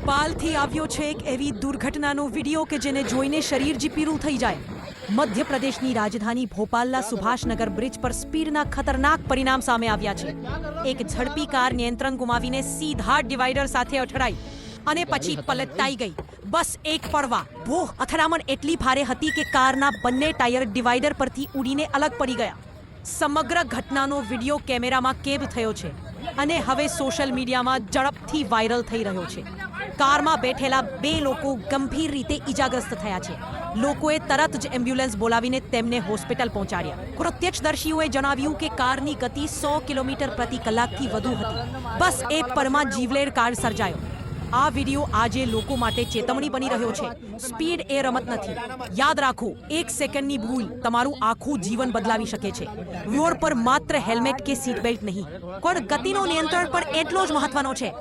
ભોપાલથી આવ્યો છે એક એવી દુર્ઘટનાનો વિડિયો કે જેને જોઈને શરીર જીપીરું થઈ જાય। મધ્યપ્રદેશની રાજધાની ભોપાલના સુભાષનગર બ્રિજ પર સ્પીડના ખતરનાક પરિણામ સામે આવ્યા છે। એક ઝડપી કાર નિયંત્રણ ગુમાવીને સીધા ડિવાઈડર સાથે અથડાઈ અને પછી પલટાઈ ગઈ। બસ એક પડવા ભો અથડામણ એટલી ભારે હતી કે કારના બંને ટાયર ડિવાઈડર પરથી ઉડીને અલગ પડી ગયા। સમગ્ર ઘટનાનો વિડિયો કેમેરામાં કેદ થયો છે અને હવે સોશિયલ મીડિયામાં ઝડપથી વાયરલ થઈ રહ્યો છે। કારમાં બેઠેલા 2 લોકો ગંભીર રીતે ઈજાગ્રસ્ત થયા છે। લોકોએ તરત જ એમ્બ્યુલન્સ બોલાવીને તેમને હોસ્પિટલ પહોંચાડ્યા। પ્રત્યક્ષદર્શીઓએ જણાવ્યું કે કારની ગતિ 100 કિલોમીટર પ્રતિ કલાકથી વધુ હતી। બસ એ પળમાં જીવલેણ કાળ સર્જાયો। આ વિડિયો આજે લોકો માટે ચેતવણી બની રહ્યો છે। સ્પીડ એ રમત નથી। યાદ રાખો, 1 સેકન્ડની ભૂલ તમારું આખું જીવન બદલાવી શકે છે। રોડ પર માત્ર હેલ્મેટ કે સીટ બેલ્ટ નહીં, પણ ગતિનો નિયંત્રણ પણ એટલો જ મહત્વનો છે।